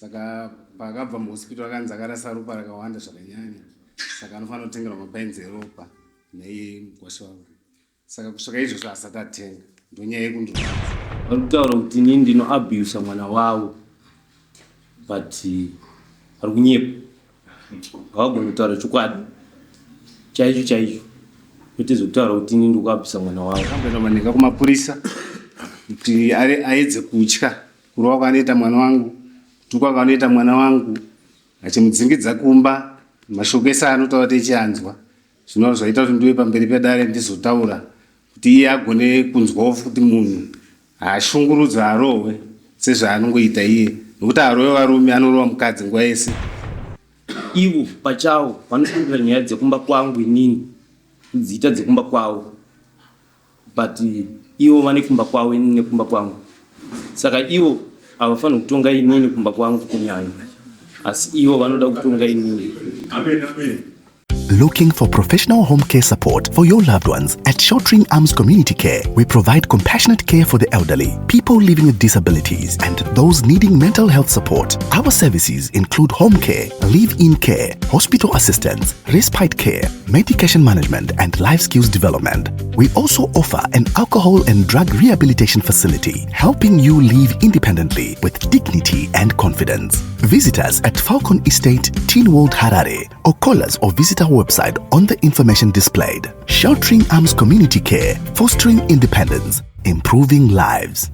Saka pakabva muhospital akanzi akarasa ropa rakawanda zvakanyanya. Saka anofanira kutengerwa mapainzi eropa nemukwasha wavo. Saka kusvika izvozvo asati atenga. Ndonyaya yekunzwa. Vari kutaura kuti inini ndinoabhiyusa mwana wavo. But vari kunyepa. Havagoni kutaura chokwadi. Chaicho. Kwete zvekutaura kuti inini ndikuabhiyusa mwana wavo. Akamboenda manhenga kumapurisa kuti aedze kutya kurova kwanoita mwana wangu, kutukwa kwanoita mwana wangu, achimudzingidza kumba, mashoko ese anotaura tichianzwa. Zvinova zvaita kuti ndiwe pamberi pedare ndizotaura kuti iye agone kunzwawo kuti munhu haashungurudzwa arohwe sezvaanongoita iye, nokuti arohwe varume anorova mukadzi nguva yese. Ivo pachavo vanosungura nyaya dzekumba kwangu inini kudziita dzekumba kwavo, but ivo vane kumba kwavo inini nekumba kwangu. Saka ivo havafaniri kutonga inini kumba kwangu kunyanya, asi ivo vanoda kutonga inini. Amen. Looking for professional home care support for your loved ones? At Sheltering Arms Community Care, we provide compassionate care for the elderly, people living with disabilities, and those needing mental health support. Our services include home care, live-in care, hospital assistance, respite care, medication management, and life skills development. We also offer an alcohol and drug rehabilitation facility, helping you live independently with dignity and confidence. Visit us at Falcon Estate, Teen World Harare, or call us or visit our website on the information displayed. Sheltering Arms Community Care, fostering independence, improving lives.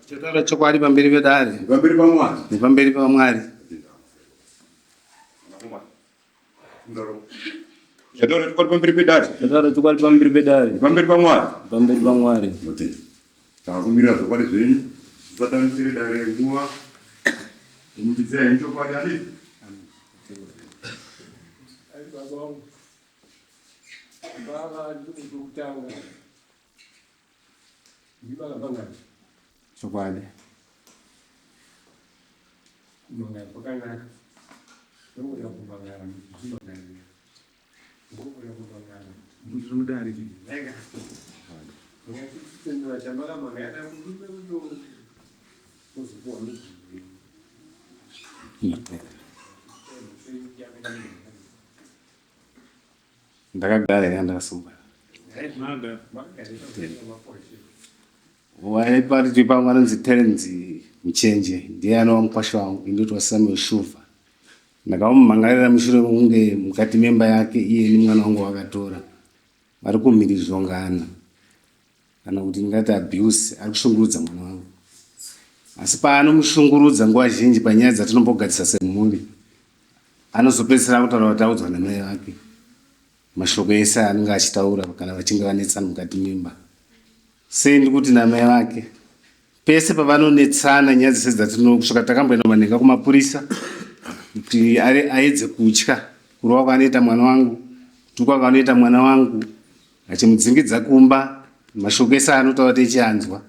Chataura chokwadi pamberi pedare. Nepamberi paMwari. Chataura chokwadi pamberi pedare. Chataura chokwadi pamberi pedare. Pamberi paMwari. Pamberi paMwari. Takumira zvokwadi zvenyu. Zvatamisire dare nguva. Muchidzai chokwadi handisi. Chokwadi. Ndakagara yandasumba. Waipari pamwe anonzi Terenzi Muchenje ndiye anova mukwasha wangu, indotwa Samuel Shuva. Ndakamumangarira mushure mekunge mukati memba yake iye nemwana wangu wakatora vari kumhirizhongana kana kuti ndingati abuse, ari kushungurudza mwana wangu. Asi paanomushungurudza nguva zhinji panyaya dzatinombogadzisa semhuri, anozopedzisira kutaura kuti audzwa namai vake mashoko ese anenge achitaura kana vachinge vanetsana mukati memba. Sei ndikuti namai vake pese pavanonetsana nyaya dzese dzatinosvika takamboenda manhenga kumapurisa kuti aedze kutya kurova kwanoita mwana wangu, kutukwa kwanoita mwana wangu, achimudzingidza kumba, mashoko ese anotaura tichianzwa.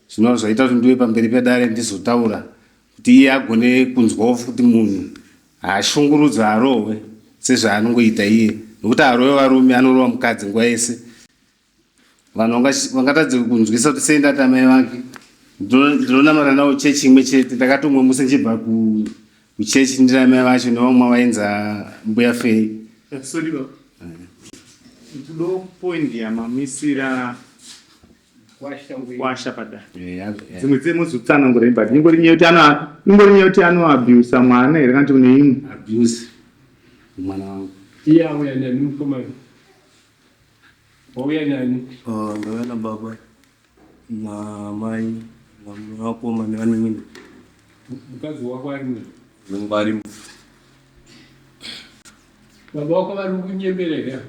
Zvinova zvaita kuti ndiwe pamberi pedare ndizotaura kuti iye agone kunzwawo kuti munhu haashungurudzwa arohwe sezvaanongoita iye, nokuti arohwe varume anorova mukadzi nguva yese. Vanhu vangatadze kunzwisa kuti sei ndati amai vake ndinonamata nawo chechi imwe chete. Ndakati umwe musi ndichibva kuchechi ndiri amai vacho nevamwe vainza mbuya Fei. Ndo point yamamisira kwasha padare. Dzimwe dzemuzutsanangura but ingori nyaya kuti anoabhiyusa mwana here kana kuti neimwe abuse mwana wangu. Iya auya nani Mukoma? Wauya nani? Ndauya nababa na mai wako mami wani mimi. Mukadzi wako ari mwe. Ngwari. Baba wako vari kunyemberera.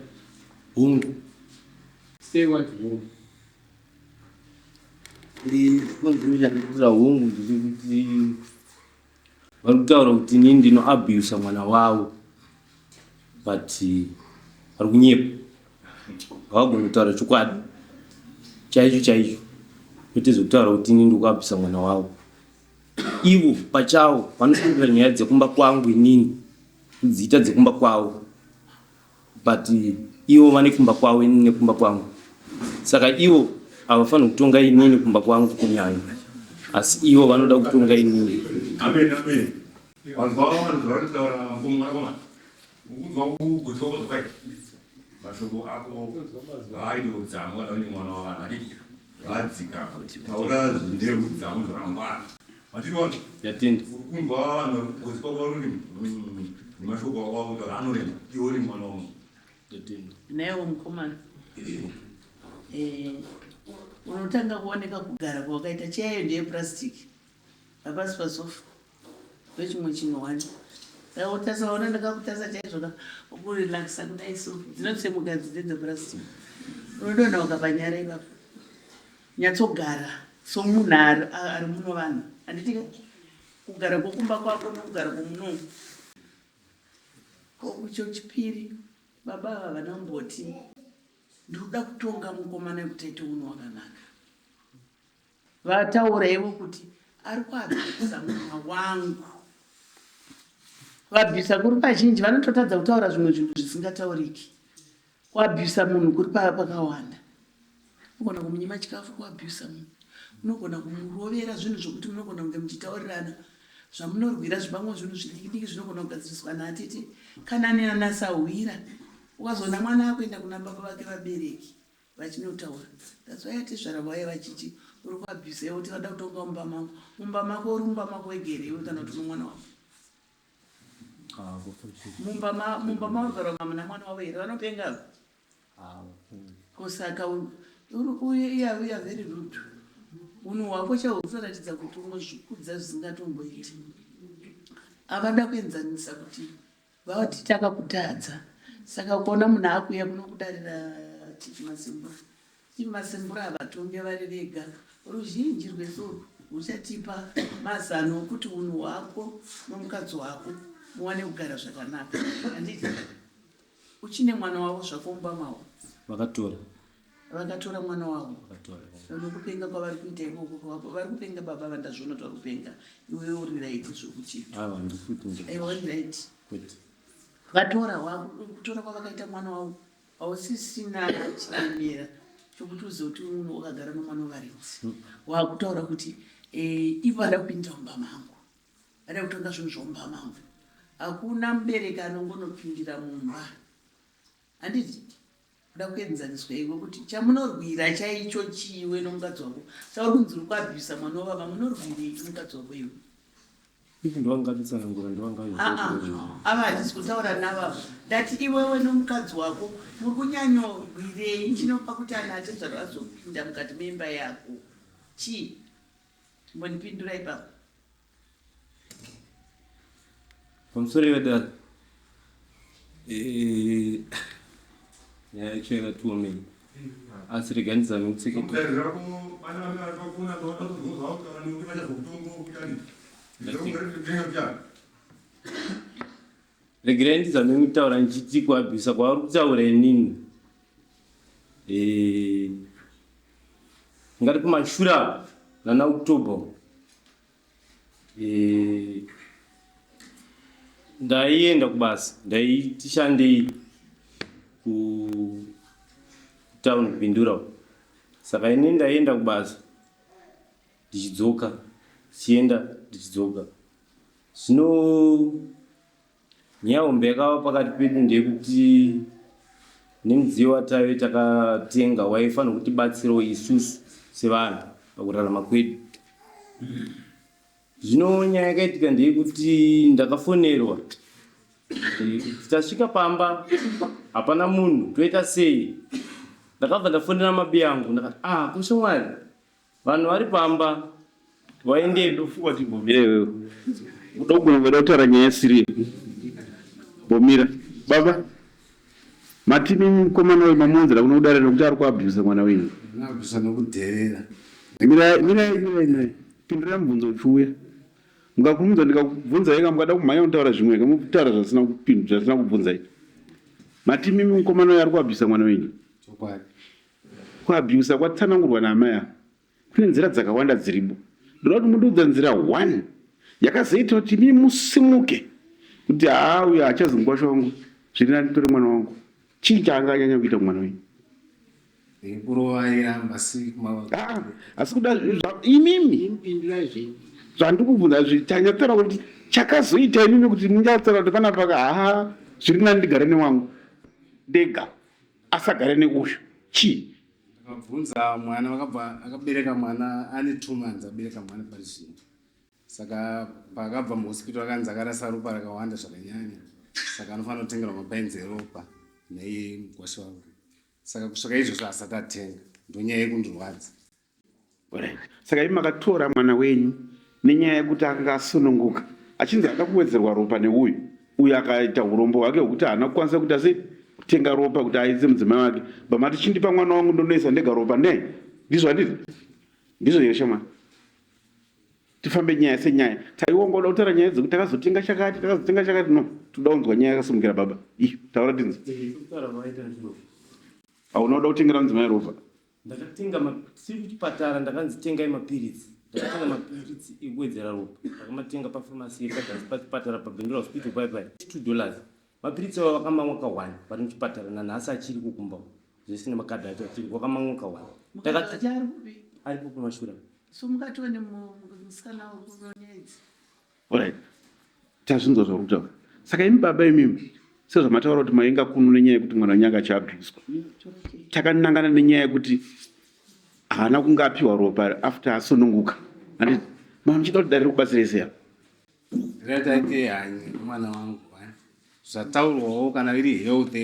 Hungu. Say what hungu. Ndikuziva kuti hungu ndikuti varikutaura kuti nini ndino abuse mwana wavo. But vari kunyepa. Havagoni kutaura chokwadi. Chaicho. Kuti zvekutaura kuti nini ndikuabvisa mwana wavo. Ivo pachavo vanoshandira nyaya dzekumba kwangu inini kudziita dzekumba kwavo. But ivo vane kumba kwavo inini nekumba kwangu. Saka ivo havafaniri kutonga inini kumba kwangu kunyanya. Asi ivo vanoda kutonga inini. Amen. Vanhu vari kutaura ngomwana. Ukuzwa kugotsoka zvakai. Mashoko ako aidoudza mwana une mwana wavanhu adiki. Vadzika. Taura zvindeudza muzvarangwana. Matinoona Yatenda. ukumva vanhu gotsoka kwaruri nemashoko ako kutaura anorema. Iwo ni mwana wavo. Yatenda. Nayo mukomana. Unotanga kuoneka kugara kwakaita chaiyo ndeyepurasitiki. Hapasi pasofa. Pechimwe chinowani. Saka utasaona ndakakutasa chaizvo ukurelakisa kudai so. Dzinotsemuka dzepurasitiki. Unodonha ukapanyara ipapo. Nyatsogara somunhu ari muno vanhu. Handiti kugara kwokumba kwako nokugara kwomuno. Icho chipiri baba havana kumboti ndinoda kutonga mukomana wekutaita uno wakanaka. Vataura ivo kuti ari kuabvisa mwana wangu. Kuabvisa kuri pazhinji vanototadza kutaura zvimwe zvinhu zvisingatauriki. Kuabvisa munhu kuri pakawanda. Unogona kumunyima chikafu kuabvisa munhu. Unogona kumurovera zvinhu zvokuti munogona kunge muchitaurirana. Zvamunorwira zvimwe zvinhu zvidiki zvinogona kugadziriswa naatete kana nanasahwira. Ukazoona mwana akuenda kuna baba vake vabereki vachinotaura. That's why VATEZVARA vauya vachiti uri kuabvisa iwe kuti vada kutonga mumba mako. Mumba mako uri mumba mako wegere iwe kana kuti mwana wako. Mumba mako ugara mwana wavo here vanopenga. Kusaka uya very rude. Unhu hwako chahusaratidza kuti unozvikudza zvisingatomboiti. Avada kuenzanisa kuti vati takakutadza. Saka ukaona munhu akuya kunokudarira chimasembura. Chimasembura havatonge vari vega. Ruzhinji rwesoro ruchatipa mazano okuti unhu hwako nomukadzi wako muwane kugara zvakanaka. Handiti uchine mwana wavo zvakomba mavo. Vakatora mwana wavo. Nokupenga kwavari kuita ikoko vari kupenga baba vandazviona kuti vari kupenga. Iwe uri right zvokuchita. Uri right. Vatora kutora kwavakaita mwana wavo hausisina chiemera chokuti uzoti munhu wakagara nomwana wavaridzi. Wakutaura kuti ivo vada kupinda mumba mangu. Vada kutonga zvinhu zvomumba mangu. Hakuna mubereki anongonopindira mumba. Handiti kuda kuenzaniswa iwe kuti chamunorwira chaicho chiwe nomukadzi wako. Sauri kunzi uri kuabvisa mwana wavava munorwirei nomukadzi wako iwe. Ava handisi kutaura navavo. Ndati iwewe nomukadzi wako muri kunyanyorwirei chinopa kuti ana VATEZVARA vazopinda mukati memba yako. Chii? Mbondipindura ipapo. Pamusoro vedara. Yaachera tuomeni. Asi rega ndizame kutseka. Regerai ndizame kutaura nchiti kuabvisa kwavari kutaura inini. Ngati kumashura nana October. Ndaienda kubasa. Ndaitishandei kutown kupindura. Saka inini ndaienda kubasa. Ndichidzoka. Sienda ndichidzoka. Zvino nyaya yakava pakati pedu ndeyekuti nemudziyo watave takatenga waifanira kutibatsirawo isusu sevanhu pakurarama kwedu. Zvino nyaya yakaitika ndeyekuti ndakafonerwa. Tasvika pamba hapana munhu toita sei. Ndakabva ndafonera mabi angu ndakati kushamwari vanhu vari pamba Waende ndofuwa timbomira wewe. Udogo ngoda kutaura nyaya siri. Bomira. Baba. Matimi mukomana we mamunzira kunodara nokuti ari kuabuse mwana wenyu. Nabvisa nokudherera. Mira. Pindura mubvunzo uchiuya. Mukakumudza ndikakubvunza eka mukada kumhanya kutaura zvimwe kamutaura zvisina kupindura zvisina kubvunza ika. Matimi mukomana we ari kuabuse mwana wenyu. Chokwadi. Kuabuse kwatsanangurwa naamai ako. Kune nzira dzakawanda dziripo. Ndoda kuti mundiudza nzira 1 yakazoita kuti mimi musimuke kuti uyu hachazi mukwasha wangu zviri nani tori mwana wangu. Chii chaanganyanya kuita mwana wenyu? Kurovaira masi asi kuda imimi zvandikubvunza zvichanyatora kuti chakazoita imimi kuti munyatsara kuti pana paka zviri nani ndigare newangu ndega asagare neuyu chii? Akabvunza mwana vakabva akabereka mwana ane 2 months abereka mwana parizvino. Saka pakabva muhospital akanzi akarasa ropa rakawanda zvakanyanya. Saka anofanira kutengerwa mapainzi eropa naiye mukwasha wangu. Saka kusvika izvozvo asati atenga ndonyaya yekundorwadza. Saka imi makatora mwana wenyu nenyaya yekuti akanga asununguka achinzi ada kuwedzerwa ropa neuyu uyu akaita urombo hwake hwekuti haana kukwanisa kuita sei kutenga ropa kuti aidze mudzimai wake. Bamati chindipa mwana wangu ndonoisa ndega ropa nei? Ndizvo handizvo? Ndizvo here shamwari? Tifambe nyaya senyaya. Taiwongoda kutaura nyaya dzekuti takazotenga chakati no. Toda kunzwa nyaya yakasimukira baba. Taura tinzi. Unoda kutengera mudzimai ropa? Ndakatenga siri kuchipatara ndakanzi tengai mapiritsi. Ndakatenga mapiritsi ekuwedzera ropa. Ndakamatenga pafamasi yekadhasi pachipatara pabhengera hospital pai $2. Mapiritsi avo vakamamwa ka1 vari muchipatara nanhasi achiri kukumba. Zvese nemakadhi acho achiri vakamamwa ka1. Aripo kumashura. So mukatone musikana wekunyedzi. Alright. Tazvinzwa zvakutaura. Saka imi baba imimi sezvamataura kuti mainga kuno nenyaya yekuti mwana wanyanga achiabhuswa. Takanangana nenyaya yekuti haana kunga apiwa ropa after asununguka. Handiti mama muchida kuti dariri kubatsira seya. Ndataite hanya mwana wangu. Zvataurwawo kana iri health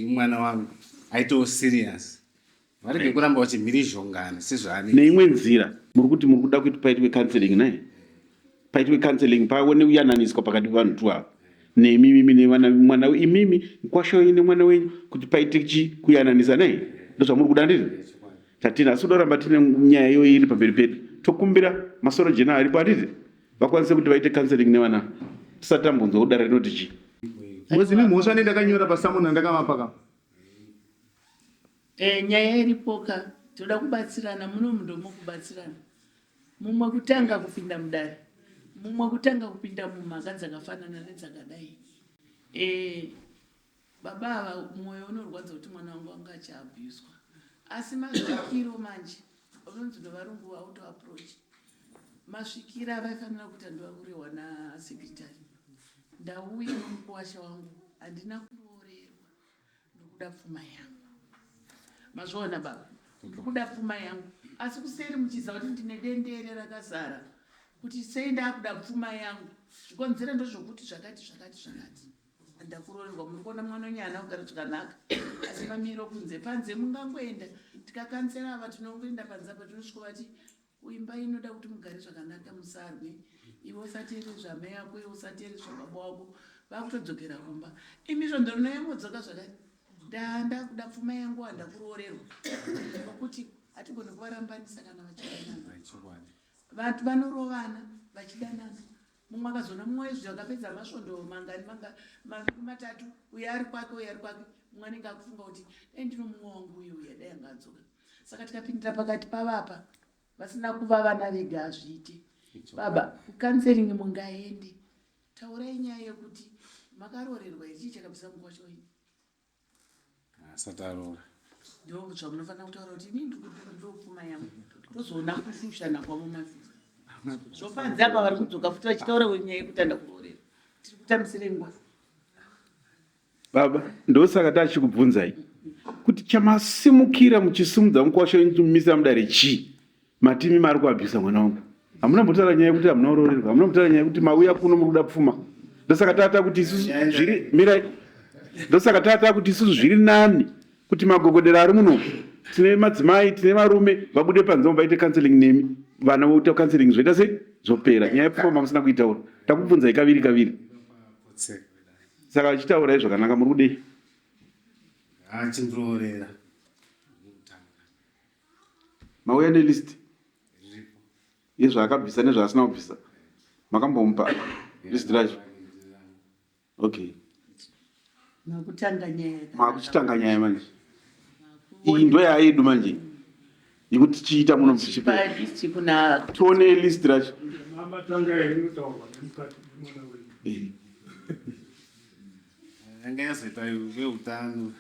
mwana wangu aitawo serious. Varege kuramba vachimhirizhongana sezvani. Neimwe nzira muri kuti muri kuda kuti paitwe counseling naye. Paitwe counseling pawe neuyananiswa pakati pavanhu tu ava. Nemimi nemwana imimi mukwasha wenyu nemwana wenyu kuti paite kuyananisa naye. Ndozvamuri kuda ndizvo? Tatina asi kudoramba tine nyaya iyo iri pamberi pedu. Tokumbira masoro jena aripo handiti vakwanise kuti vaite counseling nevana. Tisatambunzwa kudara rinoti chii? Mwezi mimhosva ndakanyora pasamuna ndakamapaka. Nyaya iripoka toda kubatsirana muno mundomo kubatsirana. Mumwe kutanga kupinda mudare. Mumwe kutanga kupinda mumhaka dzakafanana nedzakadai. Baba mwoyo unorwadza kuti mwana wangu anga achiabhuswa. Asi masvikiro manje unonzi ndovarungu auto approach. Masvikira vaifanira kuti ndovakurehwa nasekretary. Ndauya nomukwasha wangu handina kuroorerwa ndokuda pfuma yangu. Mazviona baba ndokuda pfuma yangu asi kuseri muchiza kuti ndine dendere rakazara kuti sei ndakuda pfuma yangu zvikonzera ndozvokuti zvakati handakuroorerwa. Muri kuona mwana wenyana kugara zvakanaka asi mamiro kunze panze mungangoenda tikakansera ava tinongoenda panze apa tinosvika vati kuimba inoda kuti mugare zvakanaka musarwe iwe usateere zvamai yako iwe usateere zvababa wako vakutodzokera kumba. Imizvo ndinoyambodzoka zvakati ndanda kuda pfuma yangu handakuroorerwa nokuti hatigoni kuvarambanisa kana vachidanana. Vantu vanorovana vachidanana. Mumwe akazona mumwe wezvi akapedza masvondo mangani matatu uyo ari kwake uyo ari kwake mumwe anenge akufunga kuti ndino mumwe wangu uyo dai angadzoka. Saka tikapindira pakati pavapa vasina kuva vana vega azviite. Baba kukanseringi mungaende taurai nyaya yekuti makaroorerwa ichi chakabvisa mukwasha wenyu. Asataroora. Ndo zvamunofanira kutaura kuti inini ndopfuma yangu tozoona kushushana kwavo mavhiri. Zvopanze apa vari kudzoka futi vachitaura nyaya yekuti handakuroorerwa. Tiri kutamisire nguva. Baba ndosaka tachikubvunzai kuti chamasimukira muchisimudza mukwasha wenyu mumisa mudare chii? Matimi mari kuabvisa mwana wangu. Hamuna mbotaura nyaya yekuti hamuna kuroorerwa. Hamuna mbotaura nyaya yekuti mauya kuno muri kuda pfuma. Ndosaka tata kuti isusu zviri mirai. Ndosaka tata kuti isusu zviri nani kuti magogodera ari muno tine madzimai, tine varume vabude panze vaite counseling nemi, vana voita counseling zvoita sei zvopera. Nyaya yepfuma musina kuitaura. Takubvunzai kaviri. Saka achitaura zvakanaka muri kudei? Chindorera. Mauya nelist yezvaakabvisa nezvaasina kubvisa. Makambomupa list racho. Okay. Makuchitanga nyaya manje. Iyi ndo yayedu manje. Yekuti chiita muno mchipa. Tuone list racho. Angayazoita veutano.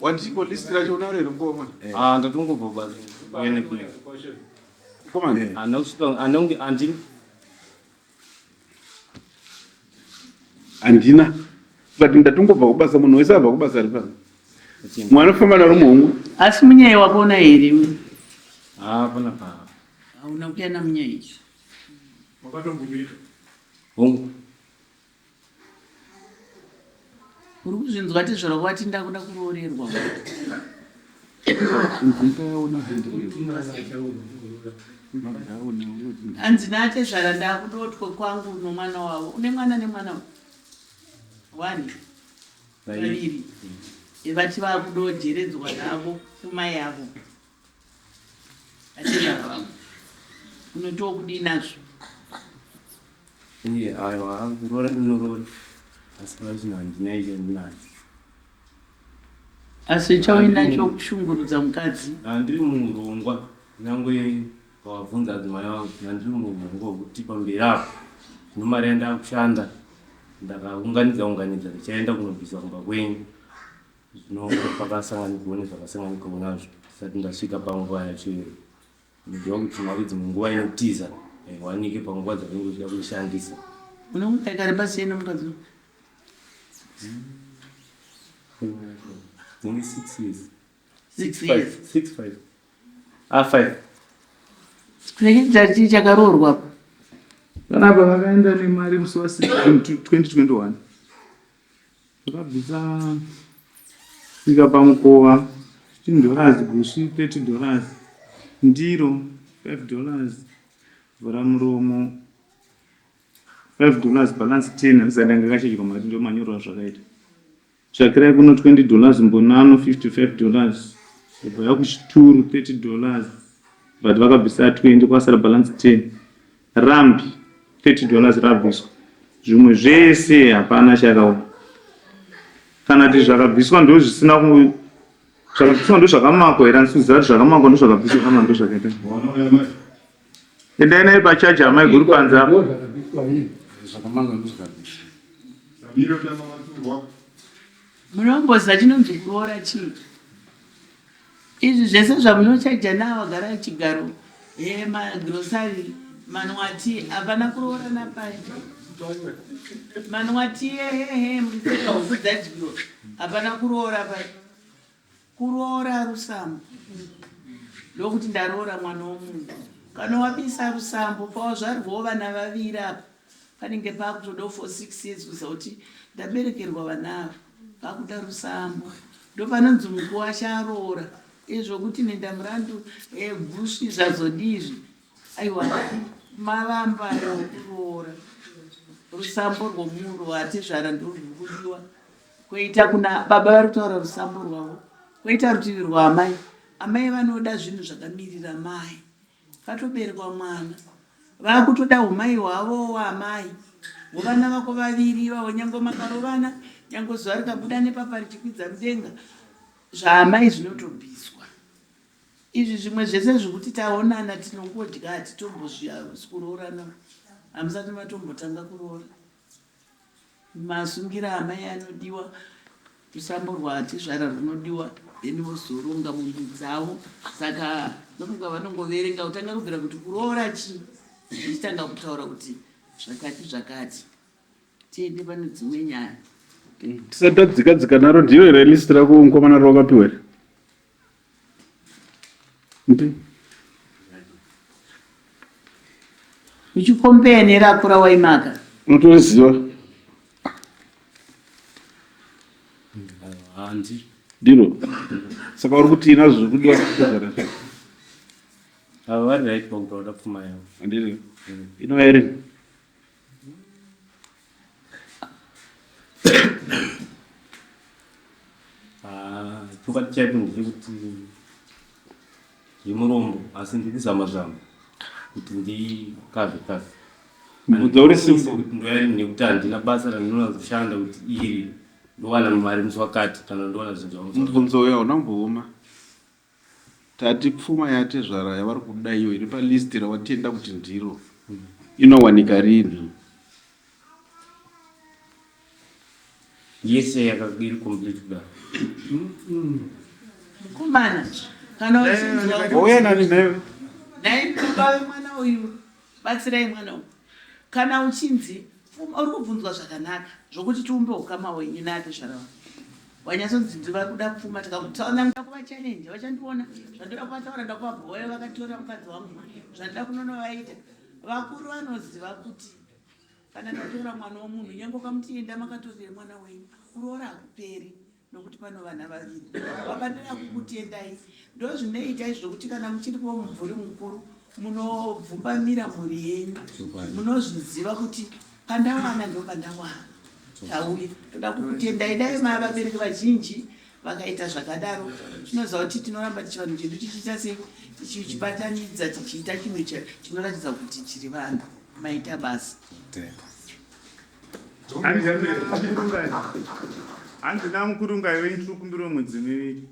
Wandiko list racho unaurero ngoma? Ndatongobva basi. Komande. Andina. But ndatongobva kubasa munhu wese abva kubasa ari pano. Mwana famba naro muhungu. Asi munyai wakona here? Pana pa. Hauna kuya na munyai. Wakatombumira. Hongu. Uri kuzvinzwa kuti zvarakwati ndakuda kuroorerwa. Anzi nate zvara ndakudotwa kwangu nomwana wavo. Une mwana nemwana wani? Vaviri. Vati vakudojeredzwa navo kumai yavo. Achizvarwa. Unotookudii nazvo? Aiwa, kuroora. Asi chainacho kushungurudza mukadzi. Ndiri murongwa nyangwe wabvunza adzimai vangu ndiri murongwa wekuti pamberi apo zvino mari yandaa kushanda ndakaunganidza ndichaenda kunobvisa kumba kwenyu. Zvino pakasanganikwa nezvakasanganikwa nazvo tisati ndasvika panguva yacho iyo. Ndiziva kuti mari dzimwe nguva inotiza wanike panguva dzakange uchida kuishandisa. Unomukagara basi yena mukadzi? 6 years. 6 years. 5. Kurekedzera chii chakaroorwa apa? Panapa vakaenda nemari musi wa6 2021. Vakabvisa svika pamukova $15, gushi $30, ndiro $5, vhura muromo $5, balance 10. Hazadanga kachidya mari ndio manyorwa zvakaita. Zvakirai kuno $20, mbonano $55, kubva kuchituru $30, but vakabvisa 20 kwasara balance 10. Rambi $30 rabviswa. Zvimwe zvese hapana chakaoma. Kana kuti zvakabviswa ndo zvisina ku zvakabviswa ndo zvakamakwa here ansuza zvakamakwa ndo zvakabviswa kana ndo zvakaita. Endai naye pachaja amai guru panza. Zvakamanga ndo zvakabviswa. Munomboziva chinonzi kuroora chii? Izvi zvese zvamunochaja navo vagara chigaro, magrosari, manwati, hapana kuroora napai. Manwati muriseka huku dzadyiwa, hapana kuroora pai. Kuroora rusambo. Ndokuti ndaroora mwana womunhu. Kana wabisa rusambo pawazvarwawo vana vaviri apa, panenge pakutodawo for 6 years kuziva kuti ndaberekerwa vana ava. Pakuda rusambo. Ndopanonzi Mukwasha aroora. Izvokuti nenda murandu gushi zvazodizvi. Aiwa, mavamba kuroora. Rusambo rwomunhu watizvara ndorwukudiwa. Kwoita kuna baba vari kutaura rusambo rwavo. Kwoita rutivi rwaamai. Amai vanoda zvinhu zvakamirira mai. Patoberekwa mwana, vakutoda umai hwavo waamai. Vana vako vaviri vavo nyange makarovana, nyange zuva rikabuda nepapa richikwidza mudenga, zvaamai zvinotobviswa. Izvi zvimwe zvese zvekuti taonana tinongodya hatitombozvikuroorana. Hamusati matombotanga kuroora. Masungira amai anodiwa, rusambo rwatizvara runodiwa, then vozoronga mumbi dzavo. Saka nofunga vanongoverenga kutanga kubvira kuti kuroora chii, zvichitanga kutaura kuti zvakati. Tiende pane dzimwe nyaya. Tisati tadzika naro ndiyo here list rako mukomana rawakapiwa here? Uchikombeya nerako rawaimaka. Unotoziva. ndiro saka uri kuti ina zvekudiwa kutedzera ava vari right pakutoda pfuma yavo andiri inova iri chokwadi chaipo ndechekuti ndimurombo asi ndiri zama kuti ndikavhe mubvunzo uri simple kuti ndoyari nekuti handina basa randinozoshanda kuti iri ndowana mari musi wakati kana ndowana zvinhu mubvunzo uyo haunambooma tati pfuma yatezvara yavari kuda iyo iri palisti rawatenda kuti ndiro inowanika rini yese yakagiri complete kudaro mukomana kana ouya nani newe naibaba mwana uyu batsirai mwana uyu kana uchinzi uri kubvunzwa zvakanaka zvokuti tiumbe ukama wenyu naatezvara wanyatsonzi ndivari kuda pfuma tikakutaura nda kuva challenge vachandiona zvandoda kuvataura ndakuvabhoya vakatora mukadzi wangu zvandoda kunonovaita vakuru vanoziva kuti kana ndatora mwana womunhu nyange ukamutienda makatorere mwana wenyu kuroora hakuperi nokuti pano vana vaviri vabanira kukutendai ndo zvinoita izvokuti kana muchiripo mumvuri mukuru munobvumbamira mhuri yenyu munozviziva kuti pandawana ndo pandawana tauya toda kukutendai dai vabereki vazhinji vakaita zvakadaro tinoziva kuti tinoramba tichivanhu chedu tichiita sei tichichibatanidza tichiita chinhu chinoratidza kuti chiri vanhu maita basa handina mukurungai wenyu tiri kumbiro mwedzi miviri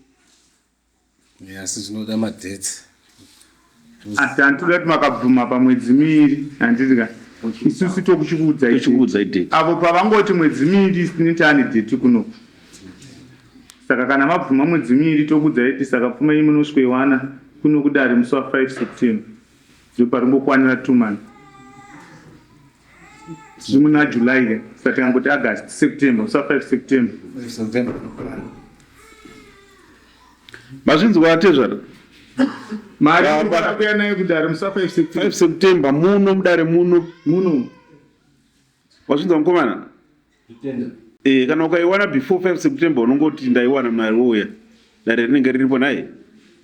asi zvinoda madheti asi handitoda kuti makabvuma pamwedzi miviri handidika isusu tokuchikuudzai deti apo pavangoti mwedzi miviri sineti ane deti kuno saka kana mabvuma mwedzi miviri tokuudzai deti saka pfuma ii munosweiwana kuno kudare musi wa5 september ndoparingokwanira 2 months zvimuna july saka tikangoti august september musi wa5 september mazvinzwa atezvara mari akakuya nayo kudare musi wa5 september muno mudare muno wazvinzwa mukomana kana ukaiwana before 5 september unongoti ndaiwana mari wouya dare rinenge riripo naye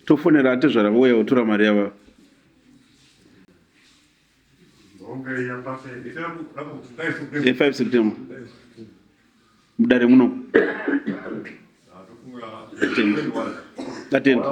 tofonera atezvara vouya votora mari yava 5 september mudare muno atenda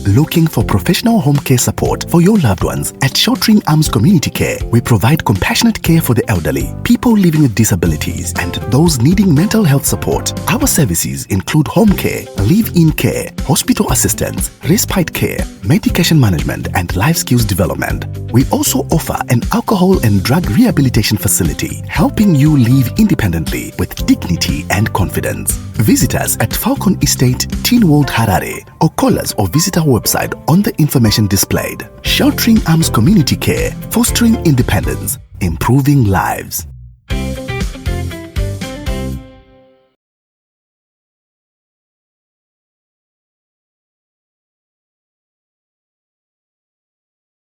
Looking for professional home care support for your loved ones? At Sheltering Arms Community Care, we provide compassionate care for the elderly, people living with disabilities, and those needing mental health support. Our services include home care, live-in care, hospital assistance, respite care, medication management, and life skills development. We also offer an alcohol and drug rehabilitation facility, helping you live independently with dignity and confidence. Visit us at Falcon Estate, Teen World Harare, or call us or visit our website on the information displayed. Sheltering Arms Community Care, fostering independence, improving lives.